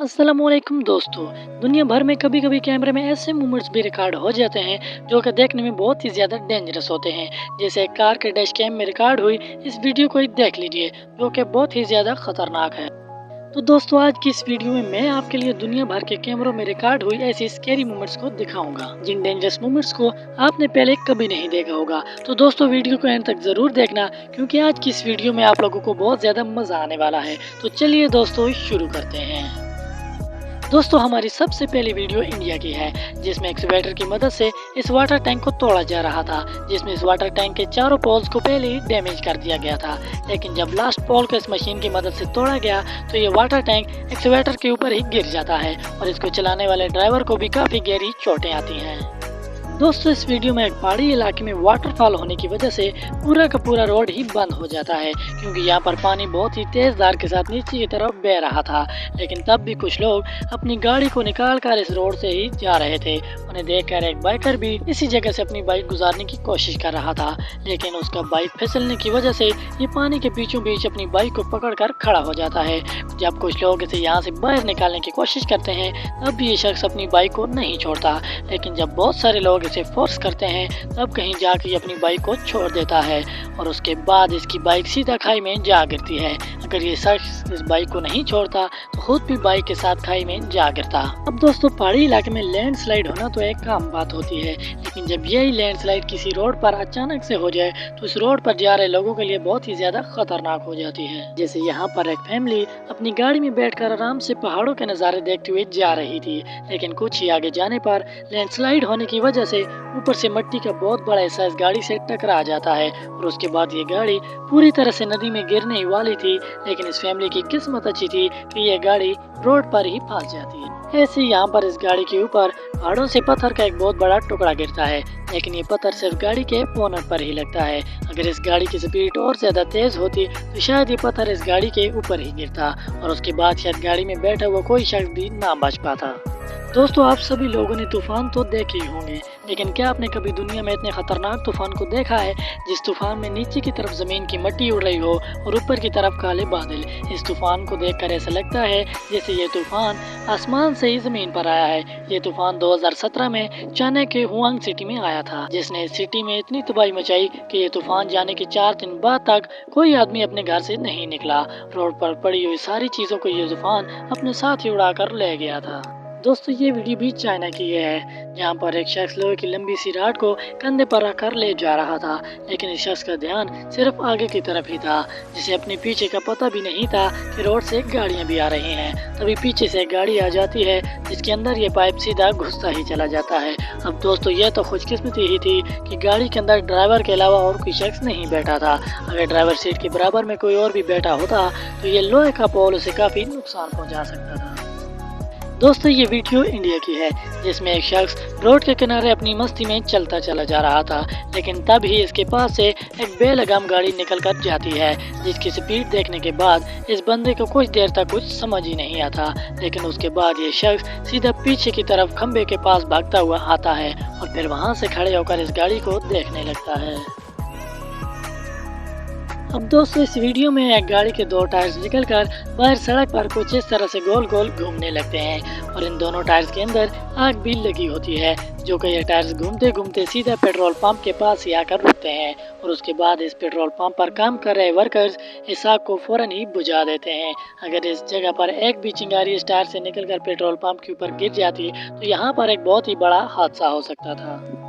अस्सलामुअलैकुम दोस्तों। दुनिया भर में कभी कभी कैमरे में ऐसे मूवमेंट्स भी रिकॉर्ड हो जाते हैं जो कि देखने में बहुत ही ज़्यादा डेंजरस होते हैं। जैसे एक कार के डैश कैम में रिकॉर्ड हुई इस वीडियो को ही देख लीजिए जो कि बहुत ही ज़्यादा खतरनाक है। तो दोस्तों आज की इस वीडियो में मैं आपके लिए दुनिया भर के कैमरों में रिकॉर्ड हुई ऐसी स्कैरी मूवमेंट्स को दिखाऊंगा जिन डेंजरस मूवमेंट्स को आपने पहले कभी नहीं देखा होगा। तो दोस्तों वीडियो को एंड तक जरूर देखना क्योंकि आज की इस वीडियो में आप लोगों को बहुत ज़्यादा मज़ा आने वाला है। तो चलिए दोस्तों शुरू करते हैं। दोस्तों हमारी सबसे पहली वीडियो इंडिया की है जिसमें एक्सकैवेटर की मदद से इस वाटर टैंक को तोड़ा जा रहा था, जिसमें इस वाटर टैंक के चारों पोल्स को पहले ही डैमेज कर दिया गया था। लेकिन जब लास्ट पोल को इस मशीन की मदद से तोड़ा गया तो ये वाटर टैंक एक्सकैवेटर के ऊपर ही गिर जाता है और इसको चलाने वाले ड्राइवर को भी काफी गहरी चोटें आती हैं। दोस्तों इस वीडियो में एक पहाड़ी इलाके में वाटरफॉल होने की वजह से पूरा का पूरा रोड ही बंद हो जाता है क्योंकि यहाँ पर पानी बहुत ही तेज धार के साथ नीचे की तरफ बह रहा था। लेकिन तब भी कुछ लोग अपनी गाड़ी को निकाल कर इस रोड से ही जा रहे थे। उन्हें देखकर एक बाइकर भी इसी जगह से अपनी बाइक गुजारने की कोशिश कर रहा था, लेकिन उसका बाइक फिसलने की वजह से ये पानी के बीचों बीच अपनी बाइक को पकड़कर खड़ा हो जाता है। जब कुछ लोग इसे यहाँ से बाहर निकालने की कोशिश करते हैं तब भी ये शख्स अपनी बाइक को नहीं छोड़ता, लेकिन जब बहुत सारे लोग इसे फोर्स करते हैं तब कहीं जाकर ये अपनी बाइक को छोड़ देता है और उसके बाद इसकी बाइक सीधा खाई में जा गिरती है। अगर ये शख्स इस बाइक को नहीं छोड़ता तो खुद भी बाइक के साथ खाई में जा गिरता। अब दोस्तों पहाड़ी इलाके में लैंडस्लाइड होना तो एक आम बात होती है, लेकिन जब यही लैंडस्लाइड किसी रोड पर अचानक से हो जाए तो इस रोड पर जा रहे लोगों के लिए बहुत ही ज्यादा खतरनाक हो जाती है। जैसे यहाँ पर एक फैमिली अपनी गाड़ी में बैठकर आराम से पहाड़ों के नज़ारे देखते हुए जा रही थी, लेकिन कुछ ही आगे जाने पर लैंडस्लाइड होने की वजह से ऊपर से मिट्टी का बहुत बड़ा हिस्सा इस गाड़ी से टकरा जाता है और उसके बाद ये गाड़ी पूरी तरह से नदी में गिरने ही वाली थी। लेकिन इस फैमिली की किस्मत अच्छी थी कि ये गाड़ी रोड पर ही फंस जाती है। ऐसे यहाँ पर इस गाड़ी के ऊपर पहाड़ों से पत्थर का एक बहुत बड़ा टुकड़ा गिरता है, लेकिन ये पत्थर सिर्फ गाड़ी के बोनट पर ही लगता है। अगर इस गाड़ी की स्पीड और ज्यादा तेज होती तो शायद ये पत्थर इस गाड़ी के ऊपर ही गिरता और उसके बाद शायद गाड़ी में बैठा हुआ कोई शख्स भी ना बच पाता। दोस्तों आप सभी लोगों ने तूफान तो देखे ही होंगे, लेकिन क्या आपने कभी दुनिया में इतने खतरनाक तूफान को देखा है जिस तूफान में नीचे की तरफ जमीन की मिट्टी उड़ रही हो और ऊपर की तरफ काले बादल। इस तूफान को देखकर ऐसा लगता है जैसे ये तूफान आसमान से ही जमीन पर आया है। ये तूफान 2017 में चाइना के हुआंग सिटी में आया था, जिसने इस सिटी में इतनी तबाही मचाई कि ये तूफान जाने के 4 दिन बाद तक कोई आदमी अपने घर से नहीं निकला। रोड पर पड़ी हुई सारी चीजों को ये तूफान अपने साथ ही उड़ा कर ले गया था। दोस्तों ये वीडियो भी चाइना की है जहाँ पर एक शख्स लोहे की लंबी सी राड को कंधे पर रखकर ले जा रहा था, लेकिन इस शख्स का ध्यान सिर्फ आगे की तरफ ही था, जिसे अपने पीछे का पता भी नहीं था कि रोड से गाड़ियाँ भी आ रही हैं। तभी पीछे से एक गाड़ी आ जाती है जिसके अंदर ये पाइप सीधा घुसता ही चला जाता है। अब दोस्तों यह तो खुशकिस्मती ही थी कि गाड़ी के अंदर ड्राइवर के अलावा और कोई शख्स नहीं बैठा था। अगर ड्राइवर सीट के बराबर में कोई और भी बैठा होता तो ये लोहे का पोल उसे काफी नुकसान पहुँचा सकता था। दोस्तों ये वीडियो इंडिया की है जिसमें एक शख्स रोड के किनारे अपनी मस्ती में चलता चला जा रहा था, लेकिन तब ही इसके पास से एक बेलगाम गाड़ी निकल कर जाती है जिसकी स्पीड देखने के बाद इस बंदे को कुछ देर तक कुछ समझ ही नहीं आता। लेकिन उसके बाद ये शख्स सीधा पीछे की तरफ खंबे के पास भागता हुआ आता है और फिर वहां से खड़े होकर इस गाड़ी को देखने लगता है। अब दोस्तों इस वीडियो में एक गाड़ी के 2 टायर्स निकलकर बाहर सड़क पर कुछ इस तरह से गोल गोल घूमने लगते हैं और इन दोनों टायर्स के अंदर आग भी लगी होती है, जो कि ये टायर्स घूमते घूमते सीधा पेट्रोल पंप के पास ही आकर रुकते हैं और उसके बाद इस पेट्रोल पंप पर काम कर रहे वर्कर्स इस आग को फौरन ही बुझा देते हैं। अगर इस जगह पर एक भी चिंगारी इस टायर से निकलकर पेट्रोल पंप के ऊपर गिर जाती तो यहाँ पर एक बहुत ही बड़ा हादसा हो सकता था।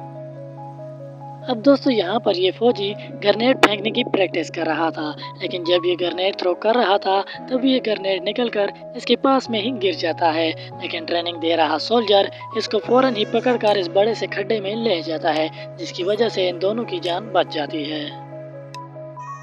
अब दोस्तों यहाँ पर ये फौजी ग्रेनेड फेंकने की प्रैक्टिस कर रहा था, लेकिन जब ये ग्रेनेड थ्रो कर रहा था तब ये ग्रेनेड निकलकर इसके पास में ही गिर जाता है। लेकिन ट्रेनिंग दे रहा सोल्जर इसको फौरन ही पकड़कर इस बड़े से खड्डे में ले जाता है, जिसकी वजह से इन दोनों की जान बच जाती है।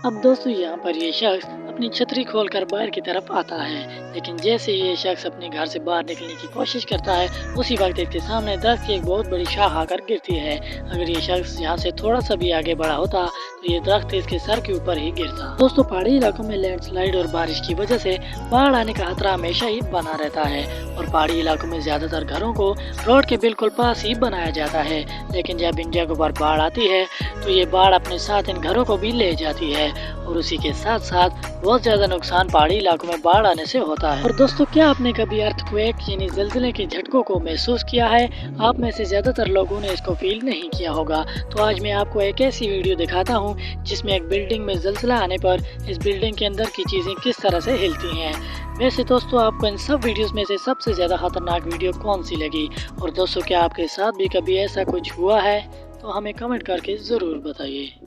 अब दोस्तों यहाँ पर ये शख्स अपनी छतरी खोलकर बाहर की तरफ आता है, लेकिन जैसे ये शख्स अपने घर से बाहर निकलने की कोशिश करता है उसी वक्त इसके सामने दरख्त की एक बहुत बड़ी शाख आकर गिरती है। अगर ये शख्स यहाँ से थोड़ा सा भी आगे बढ़ा होता तो ये दरख्त इसके सर के ऊपर ही गिरता। दोस्तों पहाड़ी इलाकों में लैंडस्लाइड और बारिश की वजह से बाढ़ आने का खतरा हमेशा ही बना रहता है और पहाड़ी इलाकों में ज्यादातर घरों को रोड के बिल्कुल पास ही बनाया जाता है। लेकिन जब इन जगहों पर बाढ़ आती है तो ये बाढ़ अपने साथ इन घरों को भी ले जाती है और उसी के साथ साथ बहुत ज्यादा नुकसान पहाड़ी इलाकों में बाढ़ आने से होता है। और दोस्तों, क्या आपने कभी अर्थक्वेक यानी ज़लज़ले के झटकों को महसूस किया है? आप में से ज्यादातर लोगों ने इसको फील नहीं किया होगा। तो आज मैं आपको एक ऐसी वीडियो दिखाता हूँ जिसमें एक बिल्डिंग में ज़लज़ला आने पर इस बिल्डिंग के अंदर की चीजें किस तरह से हिलती हैं। वैसे दोस्तों, आपको इन सब वीडियोस में से सबसे ज्यादा खतरनाक वीडियो कौन सी लगी? और दोस्तों, क्या आपके साथ भी कभी ऐसा कुछ हुआ है? तो हमें कमेंट करके जरूर बताइए।